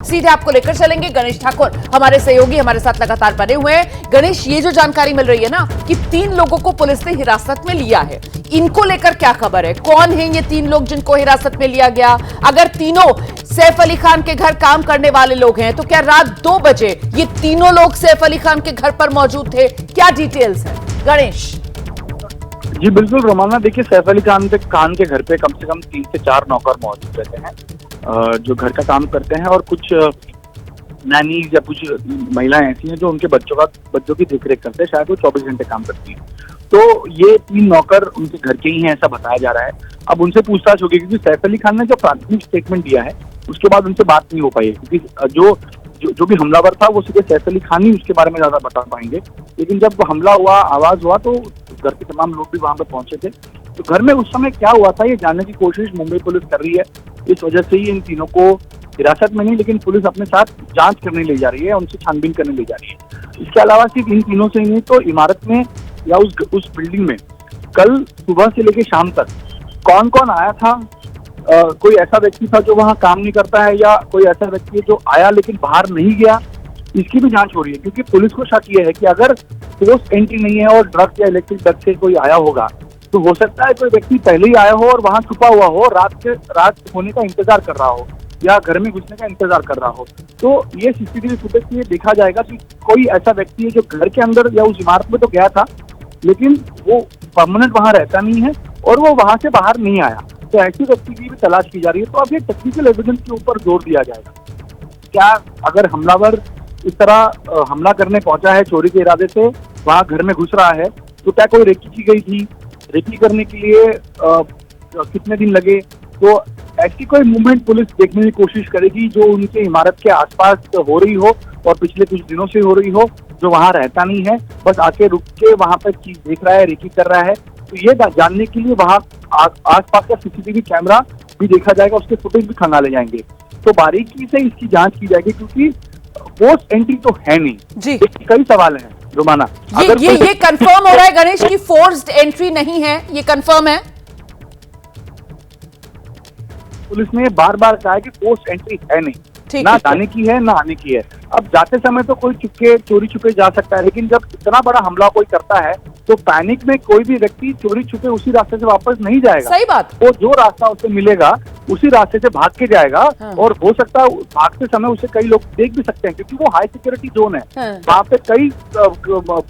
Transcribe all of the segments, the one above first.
सीधे आपको लेकर चलेंगे गणेश ठाकुर, हमारे सहयोगी हमारे साथ लगातार बने हुए हैं। गणेश, ये जो जानकारी मिल रही है ना कि 3 लोगों को पुलिस ने हिरासत में लिया है, इनको लेकर क्या खबर है? कौन है ये 3 लोग जिनको हिरासत में लिया गया? अगर तीनों सैफ अली खान के घर काम करने वाले लोग हैं तो क्या रात 2 बजे ये तीनों लोग सैफ अली खान के घर पर मौजूद थे? क्या डिटेल्स है गणेश? जी बिल्कुल रोमाना, देखिए सैफ अली खान के घर पे कम से कम 3 से 4 नौकर मौजूद रहते हैं जो घर का काम करते हैं, और कुछ नैनीज या कुछ महिलाएं ऐसी हैं जो उनके बच्चों की देखरेख करते हैं। शायद वो 24 घंटे काम करती हैं। तो ये 3 नौकर उनके घर के ही हैं, ऐसा बताया जा रहा है। अब उनसे पूछताछ होगी क्योंकि सैफ अली खान ने जो प्राथमिक स्टेटमेंट दिया है उसके बाद उनसे बात नहीं हो पाई, क्योंकि जो भी हमलावर था वो सीधे सैफ अली खान ही उसके बारे में ज्यादा बता पाएंगे। लेकिन जब हमला हुआ, आवाज हुआ, तो घर के तमाम लोग भी वहां पर पहुंचे थे। तो घर में उस समय क्या हुआ था ये जानने की कोशिश मुंबई पुलिस कर रही है। इस वजह से ही इन तीनों को हिरासत में नहीं, लेकिन पुलिस अपने साथ जांच करने ले जा रही है, उनसे छानबीन करने ले जा रही है। इसके अलावा सिर्फ इन तीनों से ही नहीं, तो इमारत में या उस बिल्डिंग में कल सुबह से लेकर शाम तक कौन कौन आया था, कोई ऐसा व्यक्ति था जो वहाँ काम नहीं करता है, या कोई ऐसा व्यक्ति है जो आया लेकिन बाहर नहीं गया, इसकी भी जांच हो रही है। क्योंकि पुलिस को शक ये है कि अगर पोस्ट एंट्री नहीं है और ड्रग्स या इलेक्ट्रिक ड्रग्स से कोई आया होगा तो हो सकता है कोई व्यक्ति पहले ही आया हो और वहां छुपा हुआ हो, रात होने का इंतजार कर रहा हो या घर में घुसने का इंतजार कर रहा हो। तो ये सीसीटीवी फुटेज से देखा जाएगा कि कोई ऐसा व्यक्ति है जो घर के अंदर या उस इमारत में तो गया था लेकिन वो परमानेंट वहां रहता नहीं है और वो वहां से बाहर नहीं आया। तो ऐसे व्यक्ति की भी तलाश की जा रही है। तो अब ये टेक्निकल एविडेंस के ऊपर जोर दिया जाएगा। क्या अगर हमलावर इस तरह हमला करने पहुंचा है चोरी के इरादे से, वहां घर में घुस रहा है, तो क्या कोई रेकी की गई थी? रेकी करने के लिए कितने दिन लगे? तो ऐसी कोई मूवमेंट पुलिस देखने की कोशिश करेगी जो उनके इमारत के आसपास हो रही हो और पिछले कुछ दिनों से हो रही हो, जो वहां रहता नहीं है, बस आके रुक के वहां पर चीज देख रहा है, रेकी कर रहा है। तो ये जानने के लिए वहां आसपास का सीसीटीवी कैमरा भी देखा जाएगा, उसके फुटेज भी खंगाले जाएंगे। तो बारीकी से इसकी जांच की जाएगी क्योंकि पोस्ट एंट्री तो है नहीं जी। कई सवाल हैं रोमाना। ये कंफर्म हो रहा है गणेश की फोर्स्ड एंट्री नहीं है, ये कंफर्म है? पुलिस ने बार बार कहा है कि पोस्ट एंट्री है नहीं, ना जाने की है ना आने की है। अब जाते समय तो कोई चोरी छुपे जा सकता है, लेकिन जब इतना बड़ा हमला कोई करता है तो पैनिक में कोई भी व्यक्ति चोरी छुपे उसी रास्ते से वापस नहीं जाएगा। सही बात। वो जो रास्ता उसे मिलेगा उसी रास्ते से भाग के जाएगा। हाँ। और हो सकता है भागते समय उसे कई लोग देख भी सकते हैं क्योंकि वो हाई सिक्योरिटी जोन है। हाँ। वहाँ पे कई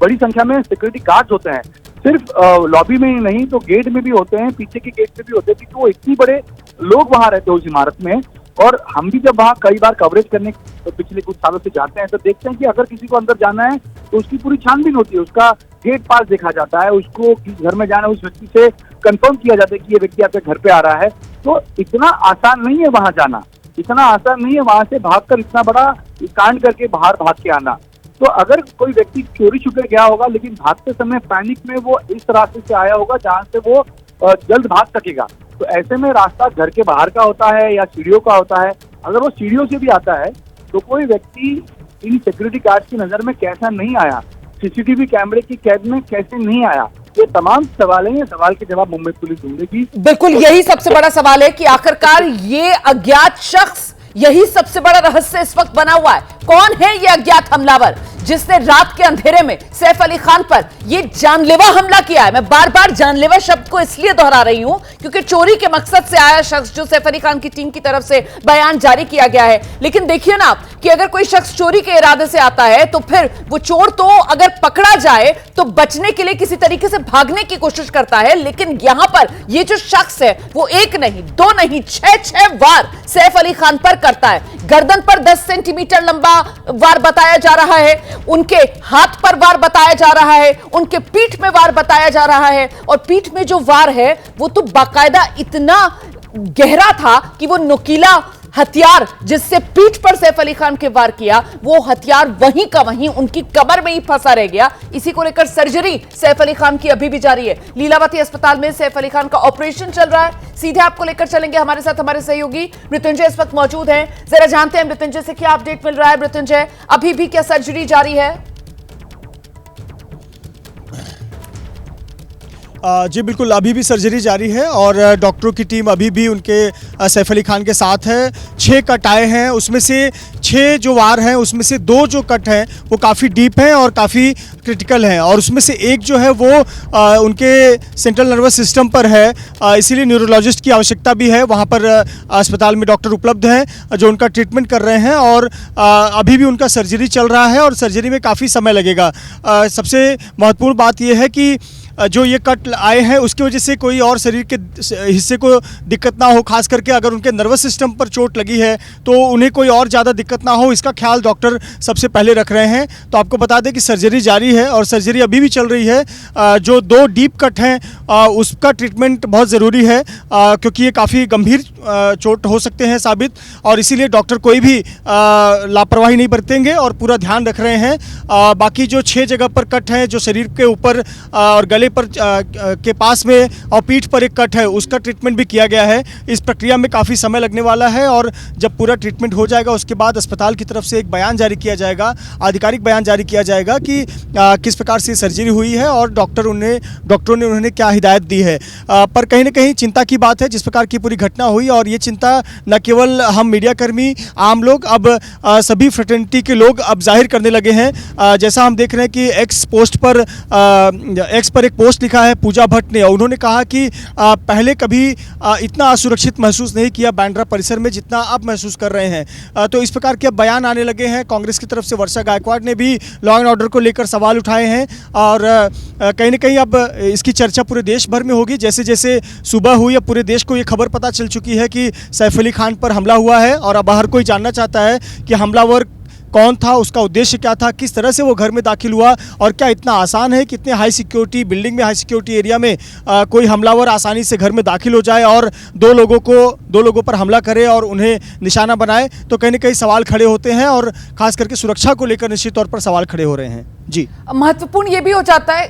बड़ी संख्या में सिक्योरिटी गार्ड होते हैं, सिर्फ लॉबी में ही नहीं तो गेट में भी होते हैं, पीछे के गेट में भी होते हैं, क्योंकि वो इतनी बड़े लोग वहाँ रहते हैं उस इमारत में। और हम भी जब वहाँ कई बार कवरेज करने तो पिछले कुछ सालों से जाते हैं तो देखते हैं कि अगर किसी को अंदर जाना है तो उसकी पूरी छानबीन होती है, उसका गेट पास देखा जाता है, उसको किस घर में जाना है उस व्यक्ति से कंफर्म किया जाता है कि ये व्यक्ति आपके घर पे आ रहा है। तो इतना आसान नहीं है वहां जाना, इतना आसान नहीं है वहां से भागकर इतना बड़ा कांड करके बाहर भाग के आना। तो अगर कोई व्यक्ति चोरी छुपे गया होगा लेकिन भागते समय पैनिक में वो इस रास्ते से आया होगा जहाँ से वो जल्द भाग सकेगा, तो ऐसे में रास्ता घर के बाहर का होता है या सीढ़ियों का होता है। अगर वो सीढ़ियों से भी आता है तो कोई व्यक्ति इन सिक्योरिटी गार्ड की नजर में कैसा नहीं आया, सीसीटीवी कैमरे की कैद में कैसे नहीं आया, ये तमाम सवाल हैं। ये सवाल के जवाब मुंबई पुलिस ढूंढेगी। बिल्कुल, यही सबसे बड़ा सवाल है कि आखिरकार ये अज्ञात शख्स, यही सबसे बड़ा रहस्य इस वक्त बना हुआ है। कौन है ये अज्ञात हमलावर जिसने रात के अंधेरे में सैफ अली खान पर ये जानलेवा हमला किया है? मैं बार बार जानलेवा शब्द को इसलिए दोहरा रही हूं क्योंकि चोरी के मकसद से आया शख्स जो सैफ अली खान की टीम की तरफ से बयान जारी किया गया है। लेकिन देखिए ना कि अगर कोई शख्स चोरी के इरादे से आता है तो फिर वो चोर तो अगर पकड़ा जाए तो बचने के लिए किसी तरीके से भागने की कोशिश करता है। लेकिन यहां पर ये जो शख्स है वो 1 नहीं 2 नहीं 6 वार सैफ अली खान पर करता है। गर्दन पर 10 सेंटीमीटर लंबा वार बताया जा रहा है, उनके हाथ पर वार बताया जा रहा है, उनके पीठ में वार बताया जा रहा है। और पीठ में जो वार है वो तो बाकायदा इतना गहरा था कि वो नुकीला हथियार जिससे पीठ पर सैफ अली खान के वार किया, वो हथियार वहीं का वहीं उनकी कमर में ही फंसा रह गया। इसी को लेकर सर्जरी सैफ अली खान की अभी भी जारी है। लीलावती अस्पताल में सैफ अली खान का ऑपरेशन चल रहा है। सीधे आपको लेकर चलेंगे, हमारे साथ हमारे सहयोगी मृत्युंजय इस वक्त मौजूद हैं। जरा जानते हैं मृत्युंजय से क्या अपडेट मिल रहा है। मृत्युंजय, अभी भी क्या सर्जरी जारी है? जी बिल्कुल, अभी भी सर्जरी जारी है और डॉक्टरों की टीम अभी भी उनके सैफ अली खान के साथ है। 6 कट आए हैं, उसमें से 6 जो वार हैं उसमें से 2 जो कट हैं वो काफ़ी डीप हैं और काफ़ी क्रिटिकल हैं, और उसमें से एक जो है वो उनके सेंट्रल नर्वस सिस्टम पर है, इसीलिए न्यूरोलॉजिस्ट की आवश्यकता भी है। वहाँ पर अस्पताल में डॉक्टर उपलब्ध हैं जो उनका ट्रीटमेंट कर रहे हैं, और अभी भी उनका सर्जरी चल रहा है और सर्जरी में काफ़ी समय लगेगा। सबसे महत्वपूर्ण बात यह है कि जो ये कट आए हैं उसकी वजह से कोई और शरीर के हिस्से को दिक्कत ना हो, खास करके अगर उनके नर्वस सिस्टम पर चोट लगी है तो उन्हें कोई और ज़्यादा दिक्कत ना हो, इसका ख्याल डॉक्टर सबसे पहले रख रहे हैं। तो आपको बता दें कि सर्जरी जारी है और सर्जरी अभी भी चल रही है। जो 2 डीप कट हैं उसका ट्रीटमेंट बहुत ज़रूरी है, क्योंकि ये काफ़ी गंभीर चोट हो सकते हैं साबित, और इसीलिए डॉक्टर कोई भी लापरवाही नहीं बरतेंगे और पूरा ध्यान रख रहे हैं। बाकी जो 6 जगह पर कट हैं, जो शरीर के ऊपर और गले पर के पास में और पीठ पर एक कट है, उसका ट्रीटमेंट भी किया गया है। इस प्रक्रिया में काफ़ी समय लगने वाला है, और जब पूरा ट्रीटमेंट हो जाएगा उसके बाद अस्पताल की तरफ से एक बयान जारी किया जाएगा, आधिकारिक बयान जारी किया जाएगा कि किस प्रकार से सर्जरी हुई है और डॉक्टरों ने उन्हें क्या हिदायत दी है। पर कहीं ना कहीं चिंता की बात है जिस प्रकार की पूरी घटना हुई, और ये चिंता न केवल हम मीडियाकर्मी, आम लोग, अब सभी फ्रेटर्निटी के लोग अब जाहिर करने लगे हैं। जैसा हम देख रहे हैं कि एक्स पर एक पोस्ट लिखा है पूजा भट्ट ने, और उन्होंने कहा कि पहले कभी इतना असुरक्षित महसूस नहीं किया बांद्रा परिसर में जितना अब महसूस कर रहे हैं। तो इस प्रकार के अब बयान आने लगे हैं। कांग्रेस की तरफ से वर्षा गायकवाड़ ने भी लॉ एंड ऑर्डर को लेकर सवाल उठाए हैं, और कहीं ना कहीं अब इसकी चर्चा पूरे देश भर में होगी। जैसे जैसे सुबह हुई, अब पूरे देश को ये खबर पता चल चुकी है कि सैफ अली खान पर हमला हुआ है, और अब हर कोई जानना चाहता है कि हमलावर कौन था, उसका उद्देश्य क्या था, किस तरह से वो घर में दाखिल हुआ, और क्या इतना आसान है कि इतने हाई सिक्योरिटी बिल्डिंग में, हाई सिक्योरिटी एरिया में कोई हमलावर आसानी से घर में दाखिल हो जाए और दो लोगों पर हमला करे और उन्हें निशाना बनाए। तो कहीं ना कहीं सवाल खड़े होते हैं, और खास करके सुरक्षा को लेकर निश्चित तौर पर सवाल खड़े हो रहे हैं। जी, महत्वपूर्ण ये भी हो जाता है।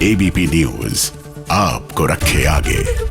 एबीपी न्यूज आपको रखे आगे।